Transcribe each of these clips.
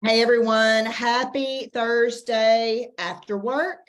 Hey everyone, happy Thursday after work.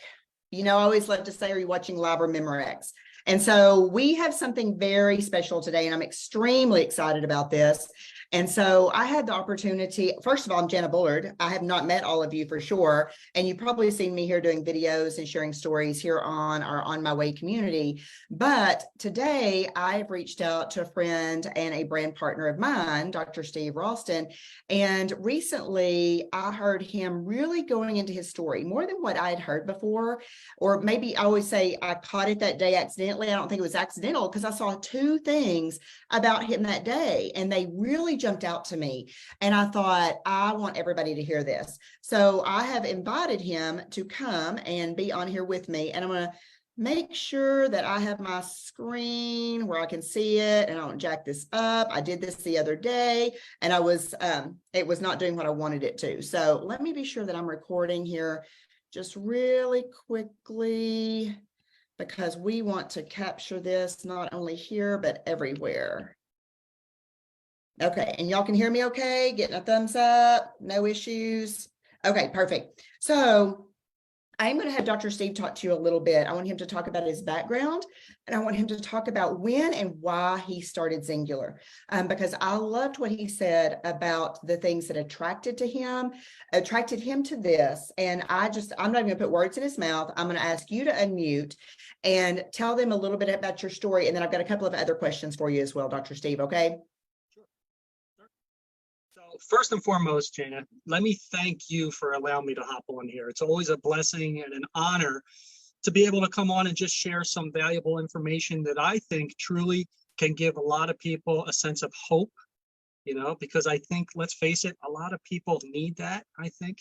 I always love to say, are you watching Live or Memorex? And so we have something very special today, and I'm extremely excited about this. And so I had the opportunity, first of all, I'm Jana Bullard. I have not met all of you for sure. And you've probably seen me here doing videos and sharing stories here on our On My Way community. But today I've reached out to a friend and a brand partner of mine, Dr. Steve Ralston. And recently I heard him really going into his story more than what I had heard before. Or maybe I always say I caught it that day accidentally. I don't think it was accidental because I saw two things about him that day and they really jumped out to me. And I thought, I want everybody to hear this. So I have invited him to come and be on here with me. And I'm going to make sure that I have my screen where I can see it and I don't jack this up. I did this the other day and it was not doing what I wanted it to. So let me be sure that I'm recording here just really quickly because we want to capture this not only here, but everywhere. Okay, and y'all can hear me okay? Getting a thumbs up, no issues. Okay, perfect. So I'm going to have Dr. Steve talk to you a little bit. I want him to talk about his background, and I want him to talk about when and why he started Zingular, because I loved what he said about the things that attracted him to this. And I'm not even going to put words in his mouth. I'm going to ask you to unmute and tell them a little bit about your story. And then I've got a couple of other questions for you as well, Dr. Steve, okay? So first and foremost, Jana, let me thank you for allowing me to hop on here. It's always a blessing and an honor to be able to come on and just share some valuable information that I think truly can give a lot of people a sense of hope, because I think, let's face it, a lot of people need that, I think.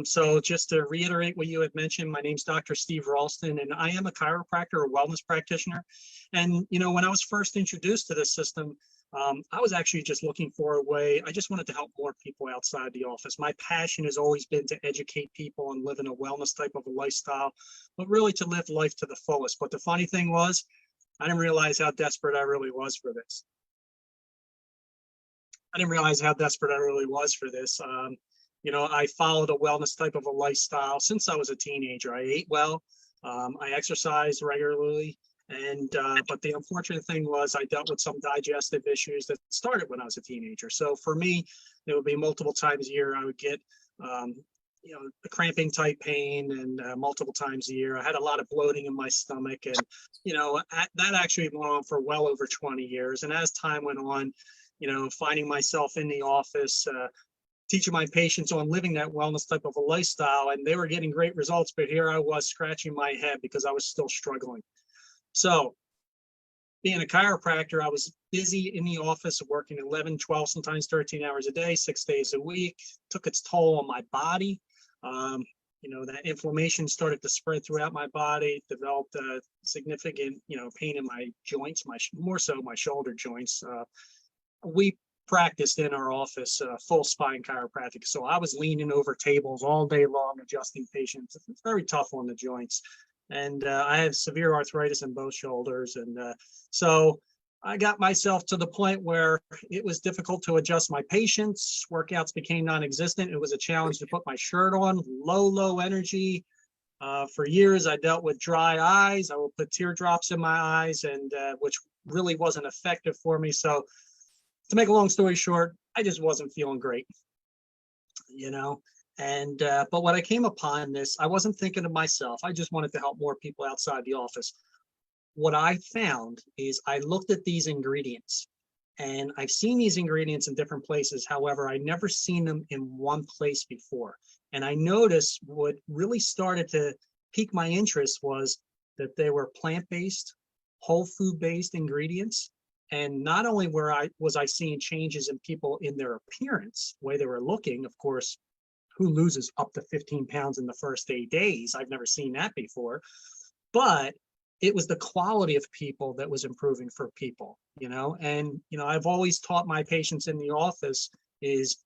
So just to reiterate what you had mentioned, my name's Dr. Steve Ralston, and I am a chiropractor, a wellness practitioner. And, when I was first introduced to this system, I was actually just looking for a way. I just wanted to help more people outside the office. My passion has always been to educate people and live in a wellness type of a lifestyle, but really to live life to the fullest. But the funny thing was, I didn't realize how desperate I really was for this. I followed a wellness type of a lifestyle since I was a teenager. I ate well, I exercised regularly. But the unfortunate thing was I dealt with some digestive issues that started when I was a teenager. So for me, it would be multiple times a year I would get, the cramping type pain, and multiple times a year. I had a lot of bloating in my stomach, and, that actually went on for well over 20 years. And as time went on, finding myself in the office, teaching my patients on living that wellness type of a lifestyle, and they were getting great results, but here I was scratching my head because I was still struggling. So being a chiropractor, I was busy in the office working 11, 12, sometimes 13 hours a day, 6 days a week. Took its toll on my body. That inflammation started to spread throughout my body, developed a significant, pain in my joints, more so my shoulder joints. We practiced in our office full spine chiropractic. So I was leaning over tables all day long, adjusting patients. It's very tough on the joints. And I have severe arthritis in both shoulders. And so I got myself to the point where it was difficult to adjust my patients. Workouts became non-existent. It was a challenge to put my shirt on, low energy. For years, I dealt with dry eyes. I would put teardrops in my eyes, and which really wasn't effective for me. So to make a long story short, I just wasn't feeling great, And but when I came upon this, I wasn't thinking of myself. I just wanted to help more people outside the office. What I found is I looked at these ingredients, and I've seen these ingredients in different places. However, I never seen them in one place before. And I noticed what really started to pique my interest was that they were plant-based, whole food-based ingredients. And not only was I seeing changes in people in their appearance, the way they were looking, of course, who loses up to 15 pounds in the first 8 days? I've never seen that before. But it was the quality of people that was improving for people, And, I've always taught my patients in the office is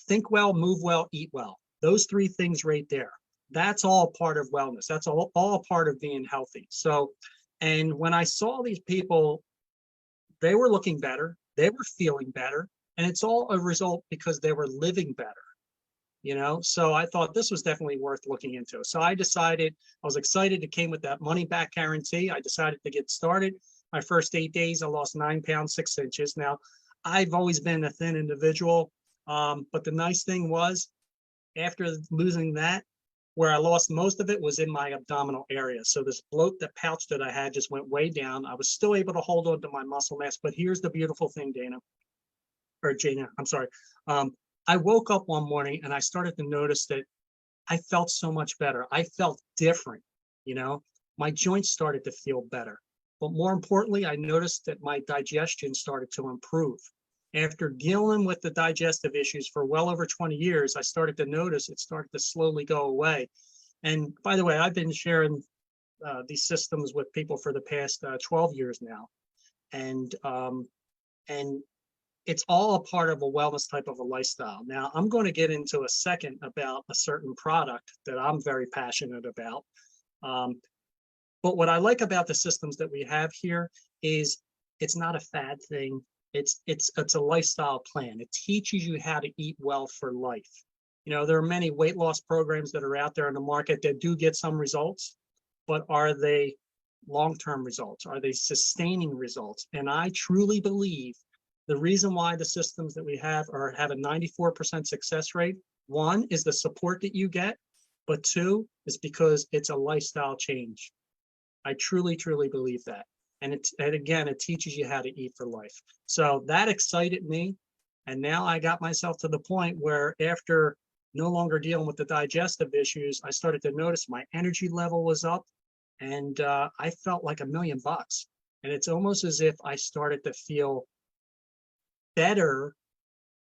think well, move well, eat well. Those three things right there. That's all part of wellness. That's all part of being healthy. So, and when I saw these people, they were looking better. They were feeling better. And it's all a result because they were living better. So I thought this was definitely worth looking into. So I decided, I was excited. It came with that money back guarantee. I decided to get started. My first 8 days, I lost 9 pounds, 6 inches. Now, I've always been a thin individual. But the nice thing was, after losing that, where I lost most of it was in my abdominal area. So this bloat, the pouch that I had just went way down. I was still able to hold on to my muscle mass. But here's the beautiful thing, Jana, I'm sorry. I woke up one morning and I started to notice that I felt so much better. I felt different, my joints started to feel better. But more importantly, I noticed that my digestion started to improve. After dealing with the digestive issues for well over 20 years, I started to notice it started to slowly go away. And by the way, I've been sharing these systems with people for the past 12 years now. And it's all a part of a wellness type of a lifestyle. Now, I'm going to get into a second about a certain product that I'm very passionate about. But what I like about the systems that we have here is it's not a fad thing. It's a lifestyle plan. It teaches you how to eat well for life. There are many weight loss programs that are out there in the market that do get some results, but are they long-term results? Are they sustaining results? And I truly believe the reason why the systems that we have have a 94% success rate, one is the support that you get, but two is because it's a lifestyle change. I truly, truly believe that. And again, it teaches you how to eat for life. So that excited me. And now I got myself to the point where after no longer dealing with the digestive issues, I started to notice my energy level was up and I felt like $1 million. And it's almost as if I started to feel better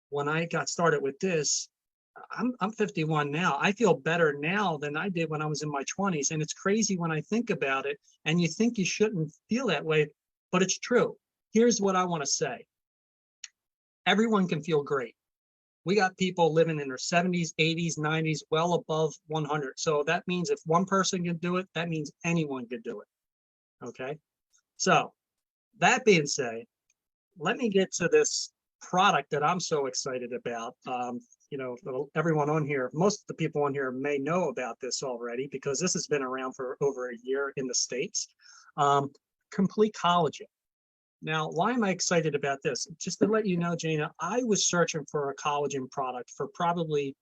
when I got started with this. I'm 51 now. I feel better now than I did when I was in my 20s. And it's crazy when I think about it. And you think you shouldn't feel that way, but it's true. Here's what I want to say. Everyone can feel great. We got people living in their 70s, 80s, 90s, well above 100. So that means if one person can do it, that means anyone could do it. Okay. So that being said, let me get to this product that I'm so excited about. Everyone on here, most of the people on here may know about this already because this has been around for over a year in the States. Complete collagen. Now, why am I excited about this? Just to let you know, Jana, I was searching for a collagen product for probably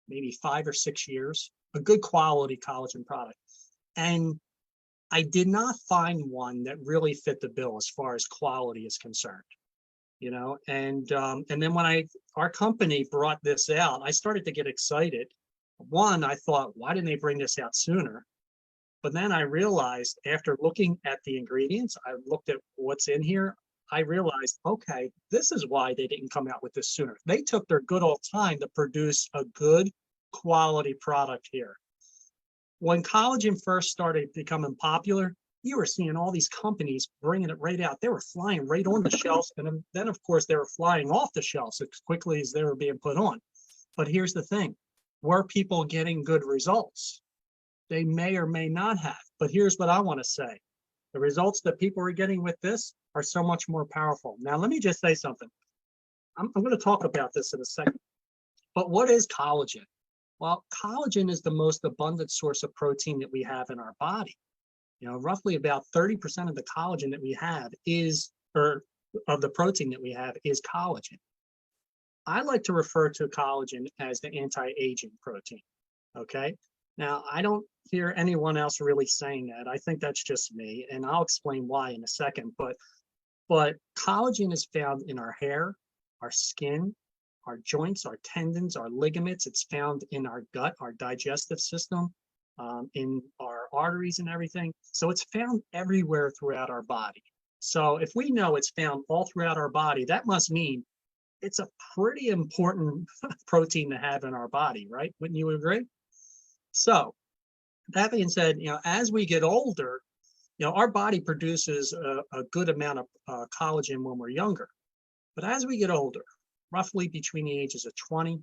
maybe 5 or 6 years, a good quality collagen product. And I did not find one that really fit the bill as far as quality is concerned. And then when our company brought this out, I started to get excited. One, I thought, why didn't they bring this out sooner? But then I realized after looking at the ingredients, I looked at what's in here, I realized, okay, this is why they didn't come out with this sooner. They took their good old time to produce a good quality product here. When collagen first started becoming popular, you were seeing all these companies bringing it right out. They were flying right on the shelves. And then, of course, they were flying off the shelves as quickly as they were being put on. But here's the thing. Were people getting good results? They may or may not have. But here's what I want to say. The results that people are getting with this are so much more powerful. Now, let me just say something. I'm going to talk about this in a second. But what is collagen? Well, collagen is the most abundant source of protein that we have in our body. Roughly about 30% of the collagen that we have of the protein that we have is collagen. I like to refer to collagen as the anti-aging protein. Okay. Now, I don't hear anyone else really saying that. I think that's just me, and I'll explain why in a second. But collagen is found in our hair, our skin, our joints, our tendons, our ligaments. It's found in our gut, our digestive system, in our arteries and everything. So it's found everywhere throughout our body. So if we know it's found all throughout our body, that must mean it's a pretty important protein to have in our body, right? Wouldn't you agree? So that being said, as we get older, our body produces a good amount of collagen when we're younger. But as we get older, roughly between the ages of 20,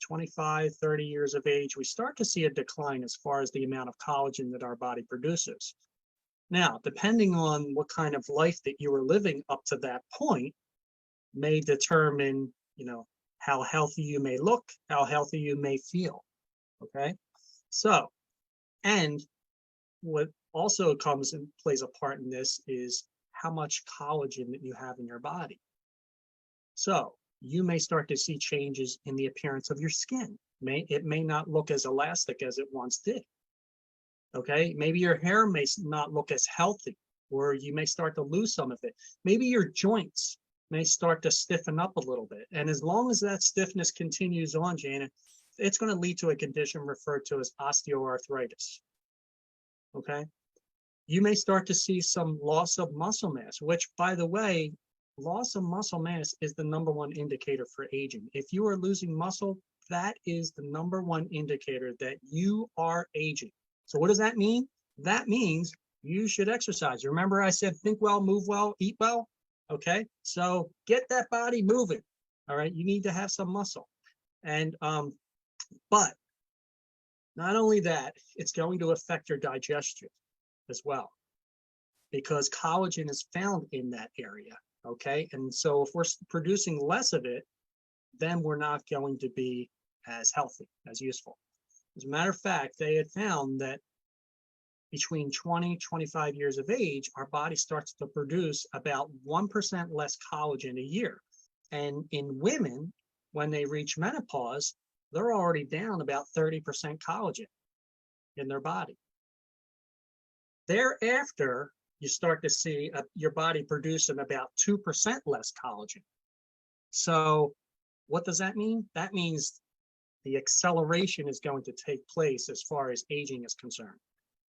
25, 30 years of age, we start to see a decline as far as the amount of collagen that our body produces. Now, depending on what kind of life that you were living up to that point may determine, how healthy you may look, how healthy you may feel. Okay. So, and what also comes and plays a part in this is how much collagen that you have in your body. So you may start to see changes in the appearance of your skin. It may not look as elastic as it once did. Okay, maybe your hair may not look as healthy, or you may start to lose some of it. Maybe your joints may start to stiffen up a little bit. And as long as that stiffness continues on, Jana, it's going to lead to a condition referred to as osteoarthritis. Okay, you may start to see some loss of muscle mass, which, by the way, loss of muscle mass is the #1 indicator for aging. If you are losing muscle, that is the #1 indicator that you are aging. So what does that mean? That means you should exercise. Remember I said think well, move well, eat well? Okay, so get that body moving. All right, you need to have some muscle. And but not only that, it's going to affect your digestion as well, because collagen is found in that area. Okay, and so if we're producing less of it, then we're not going to be as healthy, as useful. As a matter of fact, they had found that between 20, 25 years of age, our body starts to produce about 1% less collagen a year. And in women, when they reach menopause, they're already down about 30% collagen in their body. Thereafter, you start to see your body producing about 2% less collagen. So what does that mean? That means the acceleration is going to take place as far as aging is concerned.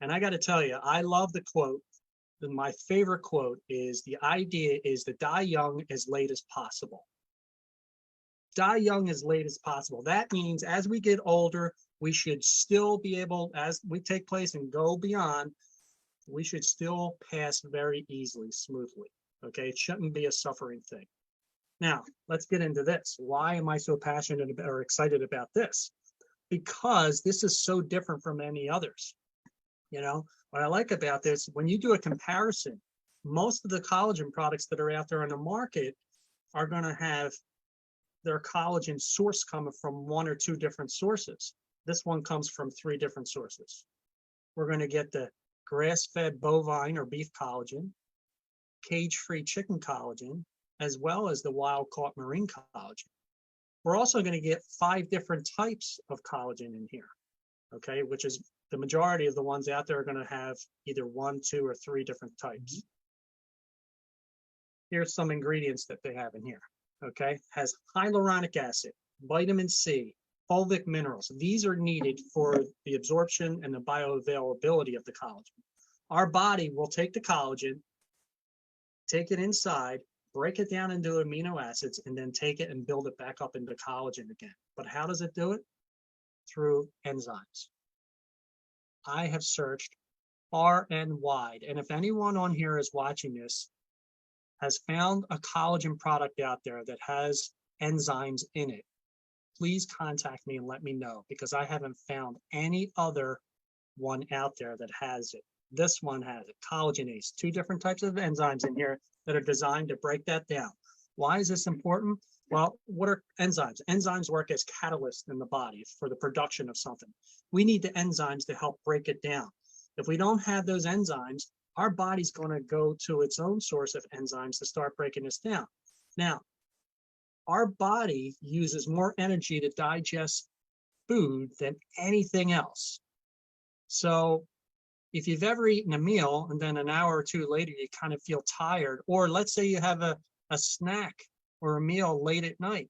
And I got to tell you, I love the quote. My favorite quote is, the idea is to die young as late as possible. Die young as late as possible. That means as we get older, we should still be able, as we take place and go beyond, we should still pass very easily, smoothly. Okay, it shouldn't be a suffering thing. Now, let's get into this. Why am I so passionate or excited about this? Because this is so different from any others. You know, what I like about this, when you do a comparison, most of the collagen products that are out there on the market are going to have their collagen source coming from 1 or 2 different sources. This one comes from 3 different sources. We're going to get the grass-fed bovine or beef collagen, cage-free chicken collagen, as well as the wild-caught marine collagen. We're also going to get 5 different types of collagen in here, okay, which is the majority of the ones out there are going to have either 1, 2, or 3 different types. Here's some ingredients that they have in here, okay? Has hyaluronic acid, vitamin C, fulvic minerals. These are needed for the absorption and the bioavailability of the collagen. Our body will take the collagen, take it inside, break it down into amino acids, and then take it and build it back up into collagen again. But how does it do it? Through enzymes. I have searched far and wide, and if anyone on here is watching this has found a collagen product out there that has enzymes in it, please contact me and let me know, because I haven't found any other one out there that has it. This one has it, collagenase, 2 different types of enzymes in here that are designed to break that down. Why is this important? Well, what are enzymes? Enzymes work as catalysts in the body for the production of something. We need the enzymes to help break it down. If we don't have those enzymes, our body's going to go to its own source of enzymes to start breaking this down. Now, our body uses more energy to digest food than anything else. So if you've ever eaten a meal and then an hour or 2 later you kind of feel tired, or let's say you have a snack or a meal late at night,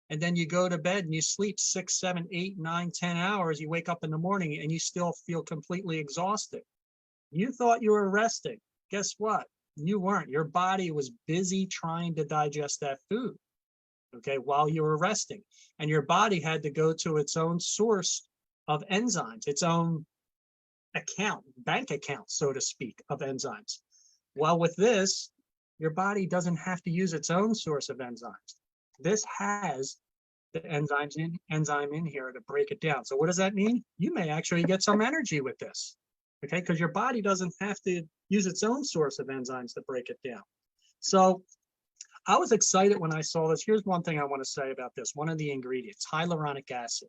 and then you go to bed and you sleep 6, 7, 8, 9, 10 hours, you wake up in the morning and you still feel completely exhausted. You thought you were resting. Guess what? You weren't. Your body was busy trying to digest that food, okay, while you were resting. And your body had to go to its own source of enzymes, its own bank account, so to speak, of enzymes. Well, with this, your body doesn't have to use its own source of enzymes. This has the enzyme in here to break it down. So what does that mean? You may actually get some energy with this, okay? Because your body doesn't have to use its own source of enzymes to break it down. So I was excited when I saw this. Here's one thing I want to say about this. One of the ingredients, hyaluronic acid.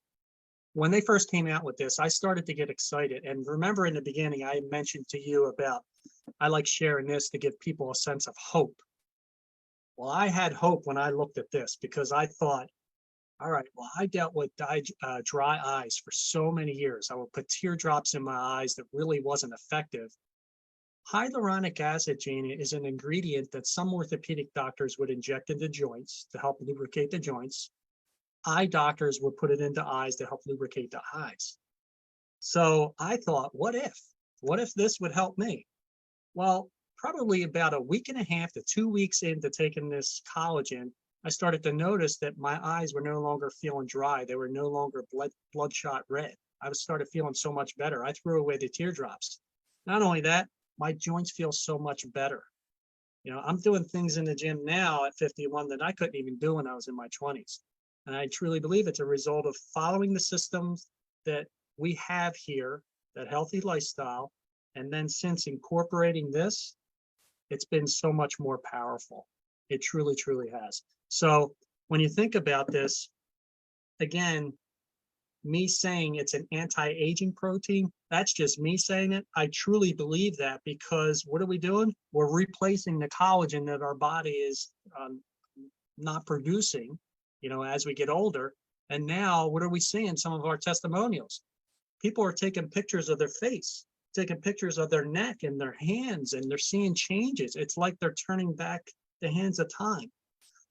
When they first came out with this, I started to get excited. And remember in the beginning, I mentioned to you about, I like sharing this to give people a sense of hope. Well, I had hope when I looked at this because I thought, all right, well, I dealt with dry eyes for so many years. I would put teardrops in my eyes that really wasn't effective. Hyaluronic acid, Jana, is an ingredient that some orthopedic doctors would inject into joints to help lubricate the joints. Eye doctors would put it into eyes to help lubricate the eyes. So I thought, what if this would help me? Well, probably about a week and a half to 2 weeks into taking this collagen, I started to notice that my eyes were no longer feeling dry. They were no longer bloodshot red. I started feeling so much better. I threw away the teardrops. Not only that, my joints feel so much better. You know, I'm doing things in the gym now at 51 that I couldn't even do when I was in my 20s. And I truly believe it's a result of following the systems that we have here, that healthy lifestyle. And then since incorporating this, it's been so much more powerful. It truly, truly has. So when you think about this, again, me saying it's an anti-aging protein, that's just me saying it. I truly believe that because what are we doing? We're replacing the collagen that our body is not producing, you know, as we get older. And now what are we seeing? Some of our testimonials. People are taking pictures of their face, taking pictures of their neck and their hands, and they're seeing changes. It's like they're turning back the hands of time.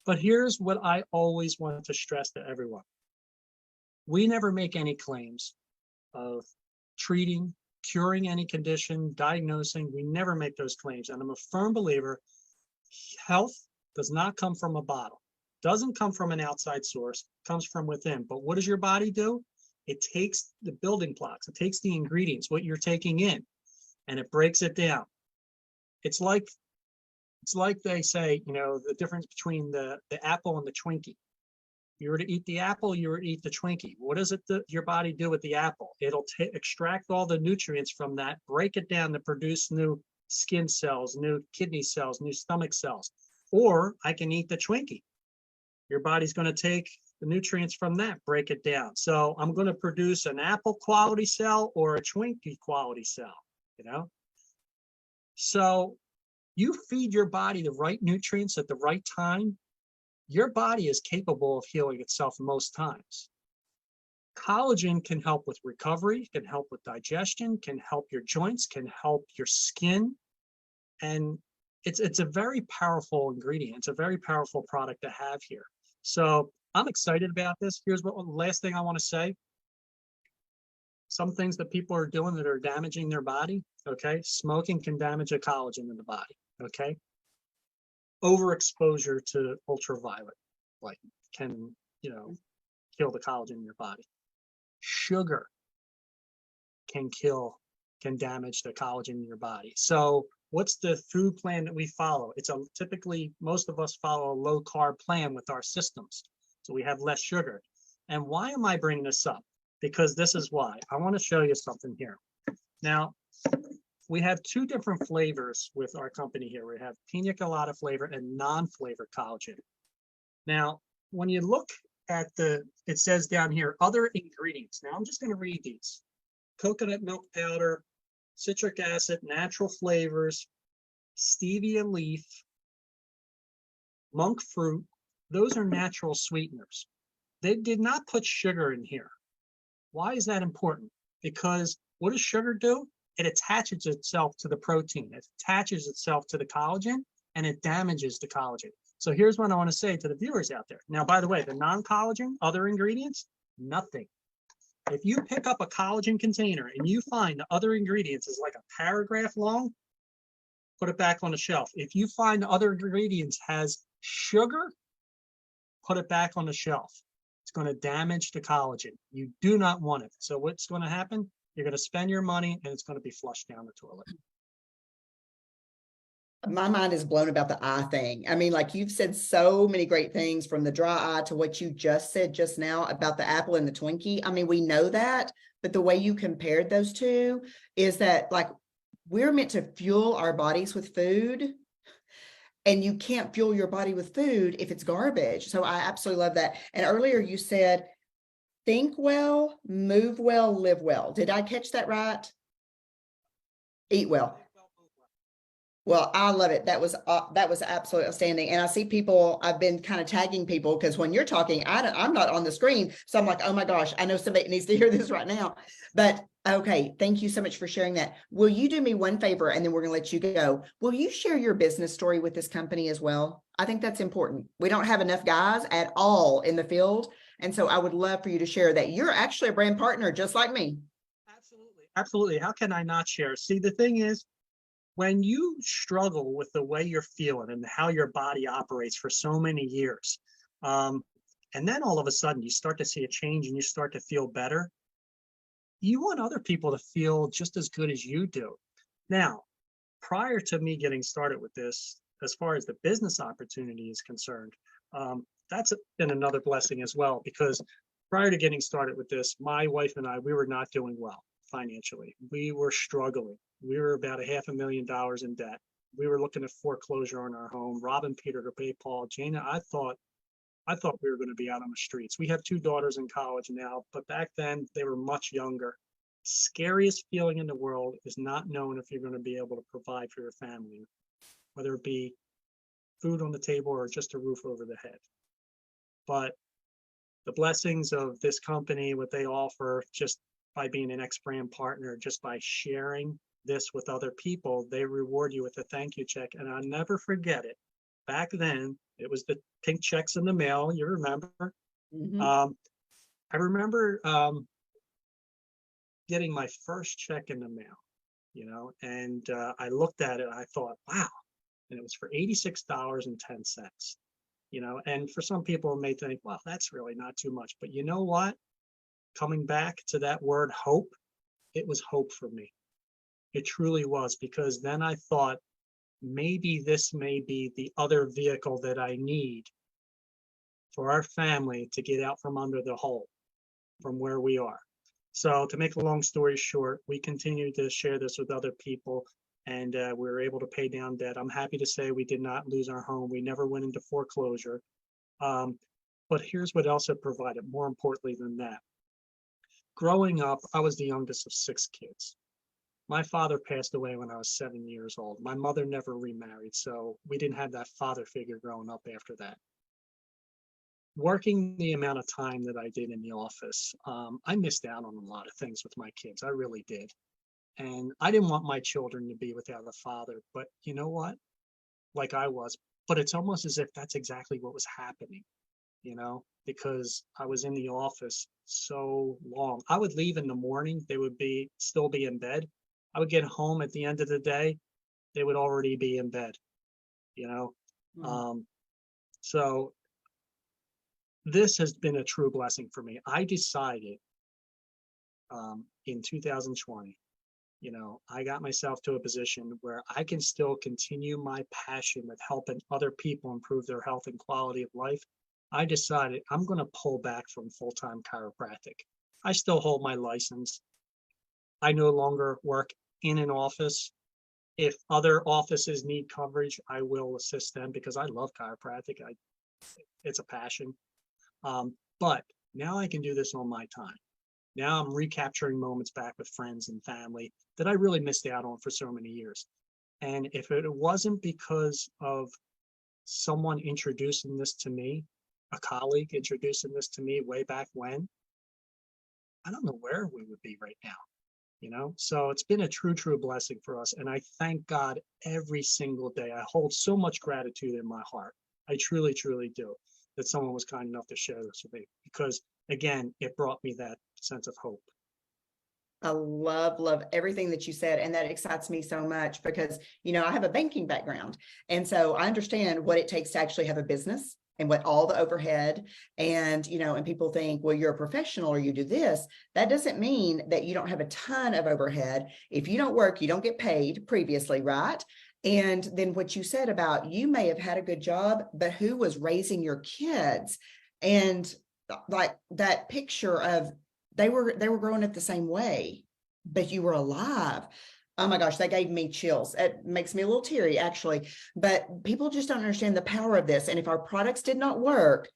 But here's what I always want to stress to everyone. We never make any claims of treating, curing any condition, diagnosing. We never make those claims. And I'm a firm believer, health does not come from a bottle, doesn't come from an outside source, comes from within. But what does your body do? It takes the building blocks, it takes the ingredients, what you're taking in, and it breaks it down. It's like they say, you know, the difference between the apple and the Twinkie. You were to eat the apple, you were to eat the Twinkie. What does your body do with the apple? It'll extract all the nutrients from that, break it down to produce new skin cells, new kidney cells, new stomach cells. Or I can eat the Twinkie. Your body's going to take the nutrients from that, break it down. So I'm going to produce an apple quality cell or a Twinkie quality cell, you know? So you feed your body the right nutrients at the right time, your body is capable of healing itself most times. Collagen can help with recovery, can help with digestion, can help your joints, can help your skin. And it's a very powerful ingredient. It's a very powerful product to have here. So I'm excited about this. Here's what last thing I want to say. Some things that people are doing that are damaging their body, okay? Smoking can damage a collagen in the body, okay? Overexposure to ultraviolet light can, you know, kill the collagen in your body. Sugar can damage the collagen in your body. So what's the food plan that we follow? It's typically, most of us follow a low carb plan with our systems. So we have less sugar. And why am I bringing this up? Because this is why. I want to show you something here. Now, we have two different flavors with our company here. We have pina colada flavor and non-flavored collagen. Now, when you look at it says down here, other ingredients. Now, I'm just going to read these. Coconut milk powder, citric acid, natural flavors, stevia leaf, monk fruit. Those are natural sweeteners. They did not put sugar in here. Why is that important? Because what does sugar do? It attaches itself to the protein. It attaches itself to the collagen, and it damages the collagen. So here's what I want to say to the viewers out there. Now, by the way, the non-collagen, other ingredients, nothing. If you pick up a collagen container and you find the other ingredients is like a paragraph long, put it back on the shelf. If you find the other ingredients has sugar, put it back on the shelf. It's going to damage the collagen. You do not want it. So what's going to happen? You're going to spend your money and it's going to be flushed down the toilet. My mind is blown about the eye thing. I mean, like you've said so many great things from the dry eye to what you just said just now about the apple and the Twinkie. I mean, we know that, but the way you compared those two is that like we're meant to fuel our bodies with food. and you can't fuel your body with food if it's garbage. So I absolutely love that. And earlier you said, think well, move well, live well. Did I catch that right? Eat well. Well, I love it. That was absolutely outstanding. And I see people, I've been kind of tagging people because when you're talking, I'm not on the screen. So I'm like, oh my gosh, I know somebody needs to hear this right now. But okay, thank you so much for sharing that. Will you do me one favor and then we're going to let you go? Will you share your business story with this company as well? I think that's important. We don't have enough guys at all in the field. And so I would love for you to share that you're actually a brand partner just like me. Absolutely. Absolutely. How can I not share? See, the thing is, when you struggle with the way you're feeling and how your body operates for so many years, and then all of a sudden you start to see a change and you start to feel better, you want other people to feel just as good as you do. Now, prior to me getting started with this, as far as the business opportunity is concerned, that's been another blessing as well, because prior to getting started with this, my wife and I, we were not doing well financially. We were struggling. We were about $500,000 in debt. We were looking at foreclosure on our home, robbing Peter to pay Paul. Jana, I thought we were going to be out on the streets. We have 2 daughters in college now, but back then they were much younger. Scariest feeling in the world is not knowing if you're going to be able to provide for your family, whether it be food on the table or just a roof over the head. But the blessings of this company, what they offer, just by being an ex-brand partner, just by sharing this with other people, they reward you with a thank you check. And I'll never forget it. Back then, it was the pink checks in the mail. You remember? Mm-hmm. I remember getting my first check in the mail, and I looked at it. And I thought, wow. And it was for $86.10. And for some people it may think, well, that's really not too much. But you know what? Coming back to that word hope, it was hope for me. It truly was, because then I thought, maybe this may be the other vehicle that I need for our family to get out from under the hole from where we are. So to make a long story short, we continue to share this with other people, and we were able to pay down debt. I'm happy to say we did not lose our home. We never went into foreclosure. But here's what else it provided, more importantly than that. Growing up, I was the youngest of 6 kids. My father passed away when I was 7 years old. My mother never remarried, so we didn't have that father figure growing up after that. Working the amount of time that I did in the office, I missed out on a lot of things with my kids. I really did. And I didn't want my children to be without a father, but you know what? Like I was, but it's almost as if that's exactly what was happening, because I was in the office so long. I would leave in the morning, they would still be in bed. I would get home at the end of the day, they would already be in bed, So this has been a true blessing for me. I decided in 2020, I got myself to a position where I can still continue my passion with helping other people improve their health and quality of life. I decided I'm going to pull back from full-time chiropractic. I still hold my license. I no longer work in an office. If other offices need coverage, I will assist them because I love chiropractic. It's a passion. But now I can do this on my time. Now I'm recapturing moments back with friends and family that I really missed out on for so many years. And if it wasn't because of someone introducing this to me, a colleague introducing this to me way back when, I don't know where we would be right now. So it's been a true blessing for us. And I thank God every single day. I hold so much gratitude in my heart. I truly do, that someone was kind enough to share this with me, because again, it brought me that sense of hope. I love everything that you said. And that excites me so much because, I have a banking background. And so I understand what it takes to actually have a business and what all the overhead and, and people think, well, you're a professional or you do this. That doesn't mean that you don't have a ton of overhead. If you don't work, you don't get paid previously, right? And then what you said about you may have had a good job, but who was raising your kids? And like that picture of they were growing up the same way, but you were alive. Oh my gosh, that gave me chills. It makes me a little teary, actually. But people just don't understand the power of this. And if our products did not work,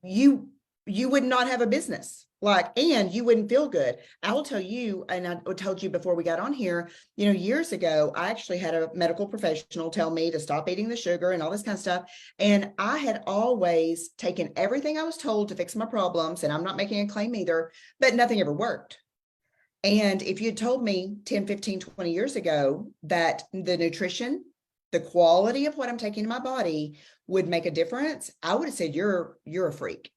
you would not have a business. Like, and you wouldn't feel good. I will tell you, and I told you before we got on here, years ago, I actually had a medical professional tell me to stop eating the sugar and all this kind of stuff. And I had always taken everything I was told to fix my problems. And I'm not making a claim either, but nothing ever worked. And if you had told me 10, 15, 20 years ago that the nutrition, the quality of what I'm taking in my body would make a difference, I would have said, you're a freak.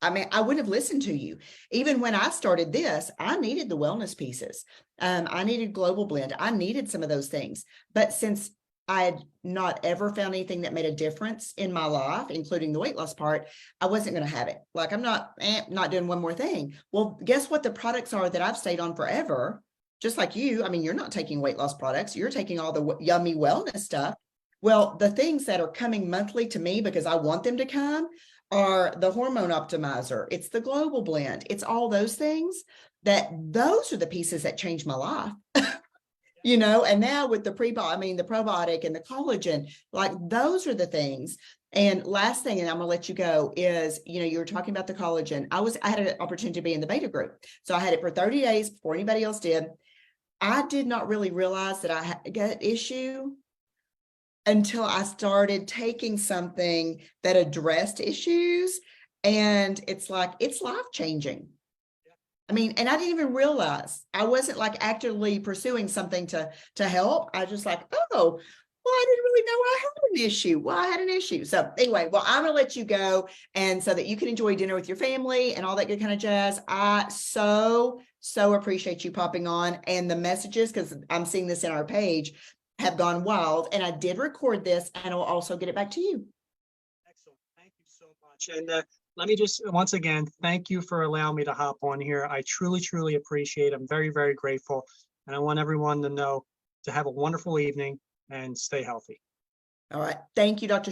I mean, I wouldn't have listened to you. Even when I started this, I needed the wellness pieces. I needed Global Blend. I needed some of those things. But since I had not ever found anything that made a difference in my life, including the weight loss part, I wasn't going to have it. Like, I'm not doing one more thing. Well, guess what the products are that I've stayed on forever? Just like you. I mean, you're not taking weight loss products. You're taking all the yummy wellness stuff. Well, the things that are coming monthly to me because I want them to come are the hormone optimizer. It's the Global Blend. It's all those things those are the pieces that changed my life. And now with the the probiotic and the collagen, like those are the things. And last thing, and I'm gonna let you go, is, you were talking about the collagen. I had an opportunity to be in the beta group. So I had it for 30 days before anybody else did. I did not really realize that I had an issue until I started taking something that addressed issues. And it's like, it's life-changing. I mean, and I didn't even realize. I wasn't like actively pursuing something to help. I just like, oh, well, I didn't really know I had an issue. Well, I had an issue. So anyway, well, I'm going to let you go. And so that you can enjoy dinner with your family and all that good kind of jazz. I so appreciate you popping on, and the messages, because I'm seeing this in our page, have gone wild. And I did record this, and I'll also get it back to you. Excellent. Thank you so much. And let me just, once again, thank you for allowing me to hop on here. I truly, truly appreciate it. I'm very, very grateful. And I want everyone to know to have a wonderful evening and stay healthy. All right. Thank you, Dr.